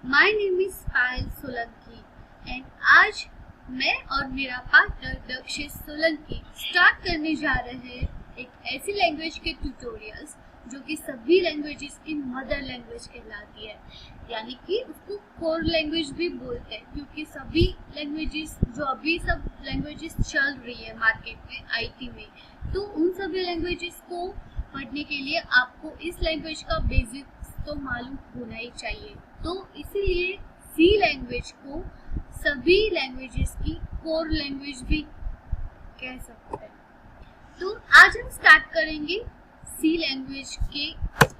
My name is Payal Solanki and आज मैं और मेरा पार्टनर दक्षिश सोलंकी स्टार्ट करने जा रहे हैं एक ऐसी लैंग्वेज के ट्यूटोरियल्स जो कि सभी लैंग्वेजेस की मदर लैंग्वेज कहलाती है, यानी कि उसको कोर लैंग्वेज भी बोलते हैं क्योंकि सभी लैंग्वेजेस जो अभी सब लैंग्वेजेस चल रही है मार्केट में आईटी में, तो उन सभी लैंग्वेजेस को पढ़ने के लिए आपको इस लैंग्वेज का बेसिक्स तो मालूम होना ही चाहिए। तो इसीलिए सी लैंग्वेज को सभी लैंग्वेजेस की कोर लैंग्वेज भी कह सकते हैं। तो आज हम स्टार्ट करेंगे सी लैंग्वेज के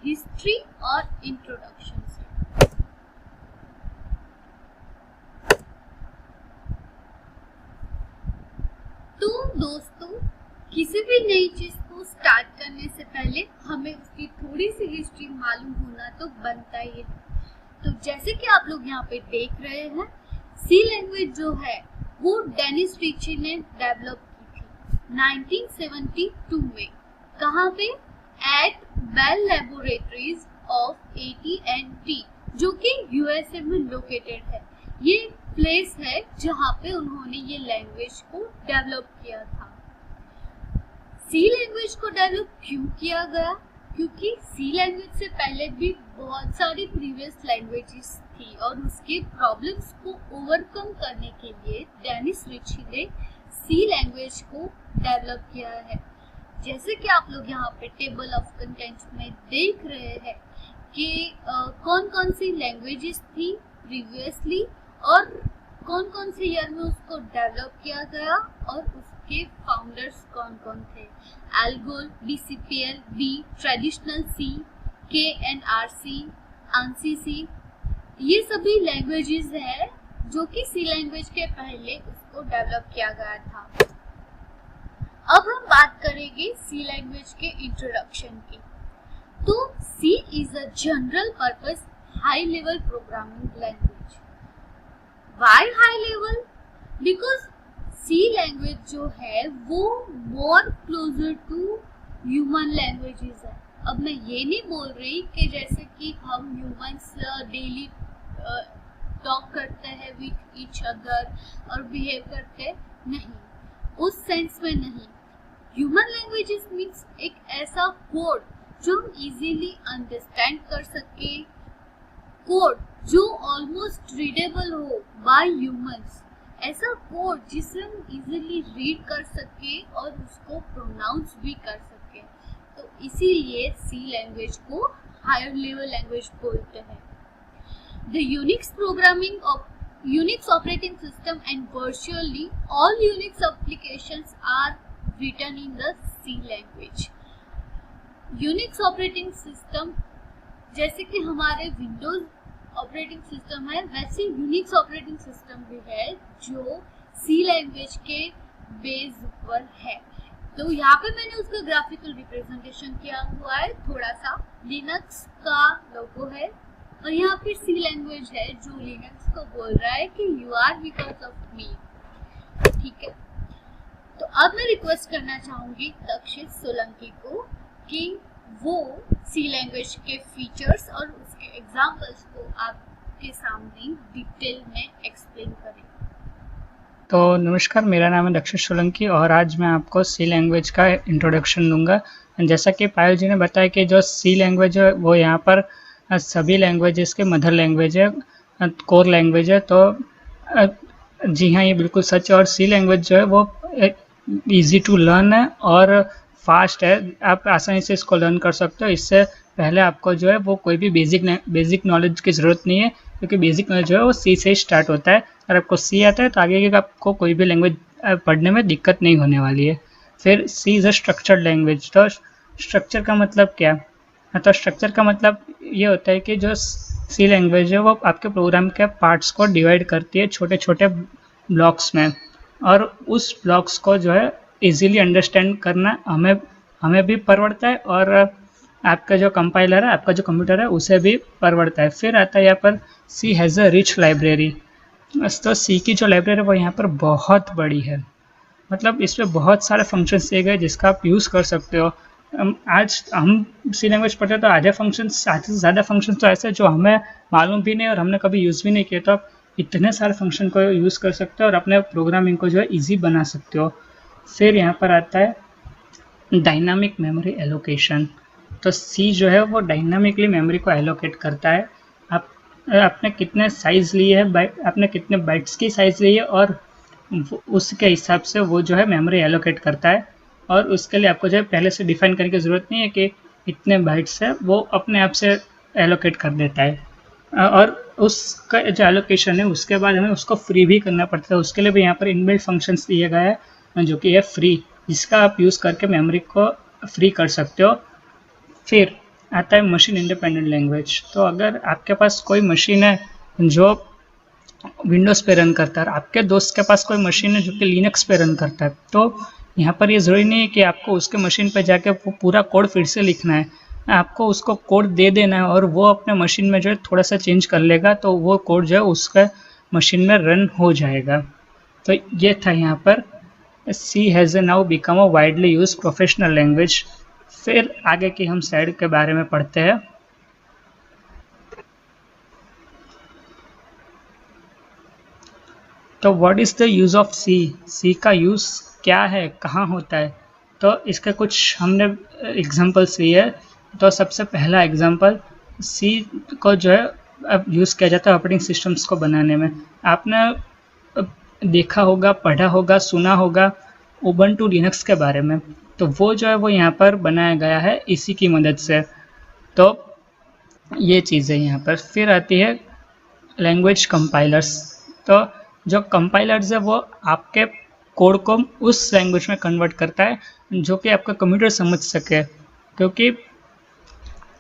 हिस्ट्री और इंट्रोडक्शन से। तो दोस्तों, किसी भी नई चीज को स्टार्ट करने से पहले हमें उसकी थोड़ी सी हिस्ट्री मालूम होना तो बनता ही है। तो जैसे कि आप लोग यहाँ पे देख रहे हैं, सी लैंग्वेज जो है वो डेनिस रिची ने डेवलप की थी 1972 में। कहाँ पे? Eight bell laboratories of AT&T, जो कि USA में लोकेटेड है। ये प्लेस है जहाँ पे उन्होंने ये लैंग्वेज को डेवलप किया था। सी लैंग्वेज को डेवलप क्यों किया गया? क्योंकि सी लैंग्वेज से पहले भी बहुत सारी प्रीवियस लैंग्वेजेस थी और उसके प्रॉब्लम्स को ओवरकम करने के लिए डेनिस रिची ने सी लैंग्वेज को डेवलप किया है। जैसे कि आप लोग यहाँ पे टेबल ऑफ कंटेंट्स में देख रहे हैं कि कौन कौन सी लैंग्वेजेस थी प्रीवियसली और कौन कौन से ईयर में उसको डेवलप किया गया और उसके फाउंडर्स कौन कौन थे। ALGOL, DCPL, B, traditional C, KNRC, ANSI C, ये सभी लैंग्वेजेस है जो कि सी लैंग्वेज के पहले उसको डेवलप किया गया था। अब हम बात करेंगे सी लैंग्वेज के इंट्रोडक्शन की। तो C is a general purpose high level programming language. Why high level? Because C language जो है वो more closer to human languages है। अब मैं ये नहीं बोल रही कि जैसे कि हम ह्यूमंस डेली टॉक करते हैं विथ ईच अदर और बिहेव करते हैं, नहीं, उस सेंस में नहीं। ह्यूमन लैंग्वेजेस मीन्स एक ऐसा कोड जो हम इजीली अंडरस्टैंड कर सके, कोड जो ऑलमोस्ट रीडेबल हो बाय ह्यूमंस, ऐसा कोड जिसे हम इजीली रीड कर सके और उसको प्रोनाउंस भी कर सके। तो इसीलिए सी लैंग्वेज को हायर लेवल लैंग्वेज बोलते हैं। The Unix programming of Unix operating system and virtually all Unix applications are written in the C language. Unix operating system जैसे कि हमारे Windows ऑपरेटिंग सिस्टम है, वैसे यूनिक्स ऑपरेटिंग सिस्टम भी है जो सी लैंग्वेज के बेस पर है। तो यहाँ पे मैंने उसका ग्राफिकल रिप्रेजेंटेशन किया हुआ है, थोड़ा सा लिनक्स का लोगो है और यहाँ पे सी लैंग्वेज है जो लिनक्स को बोल रहा है कि you are because of me. ठीक है, तो अब मैं रिक्वेस्ट करना चाहूंगी दक्षिश सोलंकी को कि वो सी लैंग्वेज के फीचर्स और उसके एग्जांपल्स को आपके सामने डिटेल में एक्सप्लेन करें। तो नमस्कार, मेरा नाम है दक्षिश सोलंकी और आज मैं आपको सी लैंग्वेज का इंट्रोडक्शन दूंगा। जैसा कि पायल जी ने बताया कि जो सी लैंग्वेज है वो यहाँ पर सभी लैंग्वेजेस के मदर लैंग्वेज है, कोर लैंग्वेज है। तो जी हाँ, ये बिल्कुल सच है। और सी लैंग्वेज जो है वो इजी टू लर्न है और फास्ट है, आप आसानी से इसको लर्न कर सकते हो। इससे पहले आपको जो है वो कोई भी बेसिक नॉलेज की ज़रूरत नहीं है, क्योंकि बेसिक नॉलेज जो है वो सी से ही स्टार्ट होता है। अगर आपको सी आता है तो आगे के आपको कोई भी लैंग्वेज पढ़ने में दिक्कत नहीं होने वाली है। फिर सी इज़ अ स्ट्रक्चर्ड लैंग्वेज। तो स्ट्रक्चर का मतलब क्या? तो स्ट्रक्चर का मतलब ये होता है कि जो सी लैंग्वेज है वो आपके प्रोग्राम के पार्ट्स को डिवाइड करती है छोटे छोटे ब्लॉक्स में, और उस ब्लॉक्स को जो है इजीली अंडरस्टैंड करना हमें भी परवड़ता है और आपका जो कंपाइलर है, आपका जो कंप्यूटर है, उसे भी परवड़ता है। फिर आता है यहाँ पर C has a rich library. तो सी की जो लाइब्रेरी है वो यहाँ पर बहुत बड़ी है, मतलब इसमें बहुत सारे फंक्शंस दिए गए जिसका आप यूज़ कर सकते हो। आज हम सी लैंग्वेज पढ़ते हैं तो आधे से ज़्यादा फंक्शन तो ऐसे जो हमें मालूम भी नहीं और हमने कभी यूज़ भी नहीं किए, तो आप इतने सारे फंक्शन को यूज़ कर सकते हो और अपने प्रोग्रामिंग को जो है ईजी बना सकते हो। फिर यहाँ पर आता है डायनामिक मेमोरी एलोकेशन। तो सी जो है वो डायनामिकली मेमोरी को एलोकेट करता है। आप आपने कितने साइज़ लिए है, आपने कितने बाइट्स की साइज़ ली है और उसके हिसाब से वो जो है मेमोरी एलोकेट करता है। और उसके लिए आपको जो है पहले से डिफाइन करने की ज़रूरत नहीं है कि इतने बाइट्स है, वो अपने आप से एलोकेट कर देता है। और उसका जो एलोकेशन है उसके बाद हमें उसको फ्री भी करना पड़ता है। उसके लिए भी यहाँ पर इनबिल्ट फंक्शंस दिए गए हैं जो कि है फ्री, जिसका आप यूज़ करके मेमोरी को फ्री कर सकते हो। फिर आता है मशीन इंडिपेंडेंट लैंग्वेज। तो अगर आपके पास कोई मशीन है जो विंडोज़ पे रन करता है और आपके दोस्त के पास कोई मशीन है जो कि लिनक्स पे रन करता है, तो यहाँ पर ये ज़रूरी नहीं है कि आपको उसके मशीन पे जाके वो पूरा कोड फिर से लिखना है। आपको उसको कोड दे देना है और वो अपने मशीन में जो है थोड़ा सा चेंज कर लेगा, तो वो कोड जो है उसका मशीन में रन हो जाएगा। तो ये था यहाँ पर C has now become a widely use professional language. फिर आगे की हम साइड के बारे में पढ़ते हैं। तो what is the use of C, C का यूज़ क्या है, कहाँ होता है। तो इसके कुछ हमने एग्जांपल्स लिए है। तो सबसे पहला एग्जांपल, सी को जो है अब यूज़ किया जाता है ऑपरेटिंग सिस्टम्स को बनाने में। आपने देखा होगा, पढ़ा होगा, सुना होगा उबंटू लिनक्स के बारे में, तो वो जो है वो यहाँ पर बनाया गया है इसी की मदद से। तो ये चीज़ें यहाँ पर। फिर आती है लैंग्वेज कंपाइलर्स। तो जो कंपाइलर्स है वो आपके कोड को उस लैंग्वेज में कन्वर्ट करता है जो कि आपका कंप्यूटर समझ सके, क्योंकि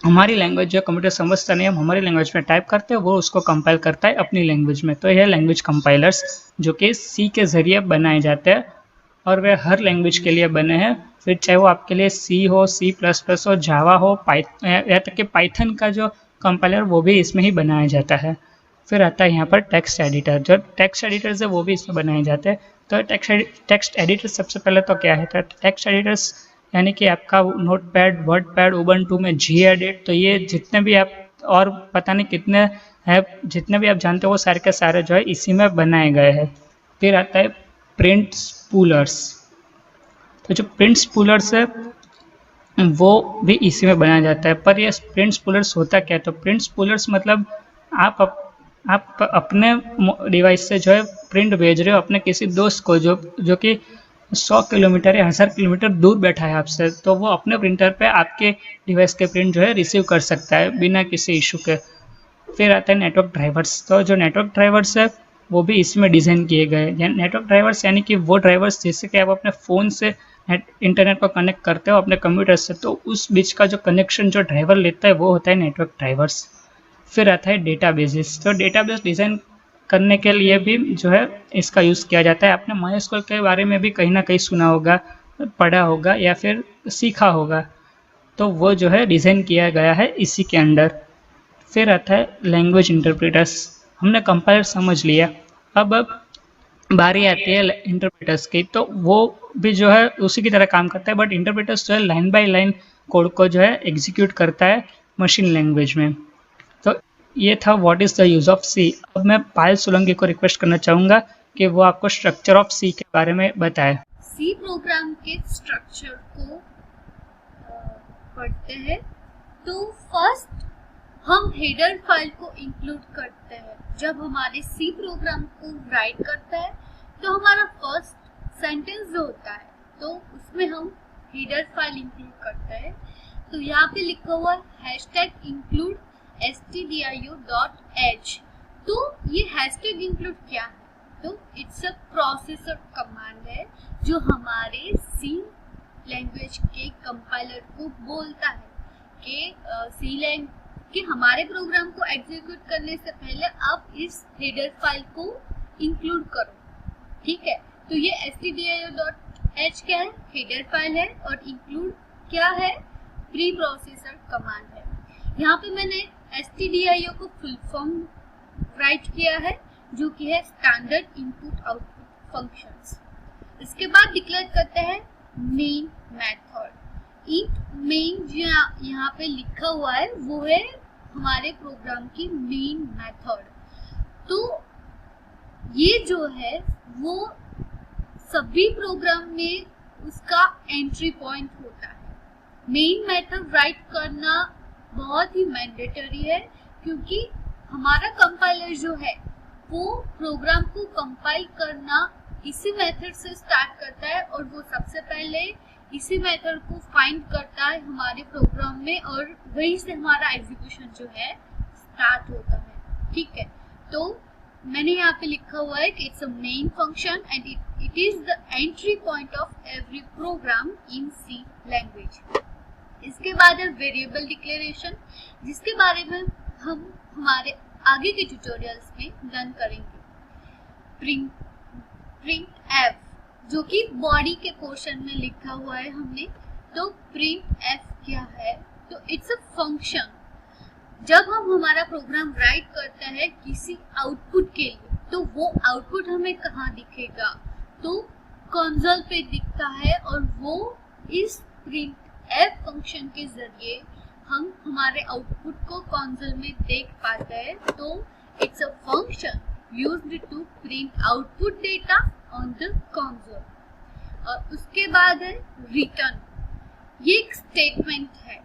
हमारी लैंग्वेज जो कंप्यूटर समझता नहीं, हम हमारी लैंग्वेज में टाइप करते हैं, वो उसको कंपाइल करता है अपनी लैंग्वेज में। तो यह लैंग्वेज कंपाइलर्स जो कि सी के ज़रिए बनाए जाते हैं और वे हर लैंग्वेज के लिए बने हैं। फिर चाहे वो आपके लिए सी हो, C++ हो, जावा हो, या तक कि पाइथन का जो कंपाइलर वो भी इसमें ही बनाया जाता है। फिर आता है यहाँ पर टेक्स्ट एडिटर। जो टेक्स्ट एडिटर्स है वो भी इसमें बनाए जाते हैं। तो टेक्स्ट एडिटर सबसे पहले तो क्या है, तो टेक्स्ट एडिटर्स यानी कि आपका नोटपैड, वर्डपैड, उबंटू में Gedit, तो ये जितने भी आप और पता नहीं कितने हैं, जितने भी आप जानते हो वो सारे के सारे जो है इसी में बनाए गए हैं। फिर आता है प्रिंट स्पूलर्स। तो जो प्रिंट स्पूलर्स है वो भी इसी में बनाया जाता है। पर ये प्रिंट स्पूलर्स होता क्या है, तो प्रिंट स्पूलर्स मतलब आप अपने डिवाइस से जो है प्रिंट भेज रहे हो अपने किसी दोस्त को जो कि 100 किलोमीटर या 1000 किलोमीटर दूर बैठा है आपसे, तो वो अपने प्रिंटर पे आपके डिवाइस के प्रिंट जो है रिसीव कर सकता है बिना किसी इशू के। फिर आता है नेटवर्क ड्राइवर्स। तो जो नेटवर्क ड्राइवर्स है वो भी इसमें डिज़ाइन किए गए हैं। नेटवर्क ड्राइवर्स यानी कि वो ड्राइवर्स जैसे कि आप अपने फ़ोन से इंटरनेट को कनेक्ट करते हो अपने कंप्यूटर से, तो उस बीच का जो कनेक्शन जो ड्राइवर लेता है वो होता है नेटवर्क ड्राइवर्स। फिर आता है डेटाबेसेस। तो डेटाबेस डिज़ाइन करने के लिए भी जो है इसका यूज़ किया जाता है। आपने MySQL के बारे में भी कहीं ना कहीं सुना होगा, पढ़ा होगा या फिर सीखा होगा, तो वो जो है डिज़ाइन किया गया है इसी के अंडर। फिर आता है लैंग्वेज इंटरप्रेटर्स। हमने कंपाइलर समझ लिया, अब बारी आती है इंटरप्रेटर्स की। तो वो भी जो है उसी की तरह काम करता है, बट इंटरप्रेटर्स जो है लाइन बाय लाइन कोड को जो है एग्जीक्यूट करता है मशीन लैंग्वेज में। तो ये था what is the use of C. अब मैं पायल सोलंकी को रिक्वेस्ट करना चाहूँगा कि वो आपको स्ट्रक्चर ऑफ सी के बारे में बताए। सी प्रोग्राम के स्ट्रक्चर को पढ़ते हैं। तो फर्स्ट हम हेडर फाइल को इंक्लूड करते हैं। जब हमारे सी प्रोग्राम को राइट करता है तो हमारा फर्स्ट सेंटेंस जो होता है तो उसमें हम हेडर फाइल इंक्लूड करते हैं। तो यहाँ पे लिखा हुआ #include stdio.h। तो ये #include क्या है, तो इट्स अ प्रोसेसर कमांड है जो हमारे सी लैंग्वेज के कंपाइलर को बोलता है कि सी लैंग्वेज कि हमारे प्रोग्राम को एग्जीक्यूट करने से पहले आप इस हेडर फाइल को इंक्लूड करो, ठीक है। तो ये stdio.h क्या है, हेडर फाइल है, और इंक्लूड क्या है, प्री प्रोसेसर कमांड है। यहाँ पे मैंने stdio को फुल फॉर्म राइट किया है जो कि है स्टैंडर्ड इनपुट आउटपुट फंक्शंस। इसके बाद डिक्लेयर करते हैं मेन मेथड। int main जो यहाँ पे लिखा हुआ है वो है हमारे प्रोग्राम की मेन मेथड। तो ये जो है वो सभी प्रोग्राम में उसका एंट्री पॉइंट होता है। मेन मेथड राइट करना बहुत ही मैंडेटरी है, क्योंकि हमारा कंपाइलर जो है वो प्रोग्राम को कंपाइल करना इसी मेथड से स्टार्ट करता है और वो सबसे पहले इसी मेथड को फाइंड करता है हमारे प्रोग्राम में और वहीं से हमारा एग्जीक्यूशन जो है स्टार्ट होता है। ठीक है, तो मैंने यहाँ पे लिखा हुआ है कि it's a main function and it is the entry point of every program in C language. इसके बाद है वेरिएबल डिक्लेरेशन, जिसके बारे में हम हमारे आगे के ट्यूटोरियल्स में लर्न करेंगे। प्रिंट एफ जो कि बॉडी के पोर्शन में लिखा हुआ है हमने, तो प्रिंट एफ क्या है, तो इट्स अ फंक्शन। जब हम हमारा प्रोग्राम राइट करते हैं किसी आउटपुट के लिए, तो वो आउटपुट हमें कहाँ दिखेगा, तो कंसोल पे दिखता है और वो इस प्रिंट एफ फंक्शन के जरिए हम हमारे आउटपुट को कंसोल में देख पाते हैं। तो it's a function used to print output data on the console. और उसके बाद है रिटर्न। ये एक स्टेटमेंट है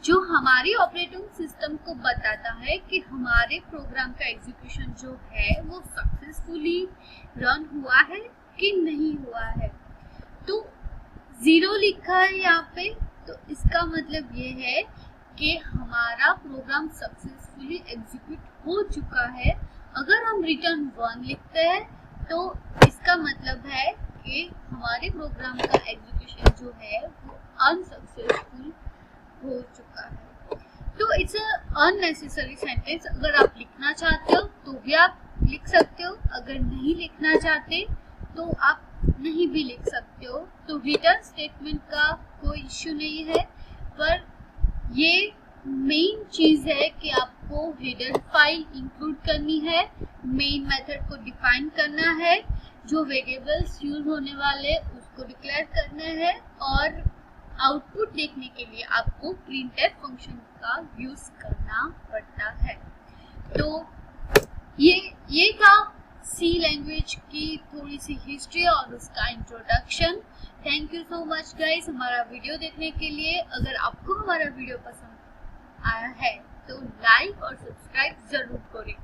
जो हमारी ऑपरेटिंग सिस्टम को बताता है कि हमारे प्रोग्राम का एग्जीक्यूशन जो है वो सक्सेसफुली रन हुआ है कि नहीं हुआ है। तो 0 लिखा है यहाँ पे, तो इसका मतलब ये है कि हमारा प्रोग्राम सक्सेसफुली एग्जीक्यूट हो चुका है। अगर हम रिटर्न 1 लिखते हैं तो इसका मतलब है कि हमारे प्रोग्राम का एग्जीक्यूशन जो है वो अनसक्सेसफुल हो चुका है। तो इट्स अननेसेसरी सेंटेंस। अगर आप लिखना चाहते हो तो भी आप लिख सकते हो, अगर नहीं लिखना चाहते तो आप नहीं भी लिख सकते हो। तो रिटर्न स्टेटमेंट का कोई इश्यू नहीं है, पर ये मेन चीज है कि आपको हेडर फाइल इंक्लूड करनी है, मेन मेथड को डिफाइन करना है, जो वेरिएबल्स यूज होने वाले उसको डिक्लेयर करना है, और आउटपुट देखने के लिए आपको प्रिंटफ फंक्शन का यूज करना पड़ता है। तो ये था सी लैंग्वेज की थोड़ी सी हिस्ट्री और उसका introduction. Thank you so much guys हमारा वीडियो देखने के लिए। अगर आपको हमारा वीडियो पसंद आया है तो लाइक और सब्सक्राइब जरूर करें,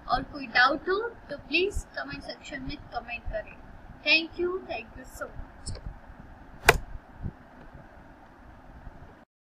और कोई डाउट हो तो प्लीज कमेंट सेक्शन में कमेंट करें। Thank you so much.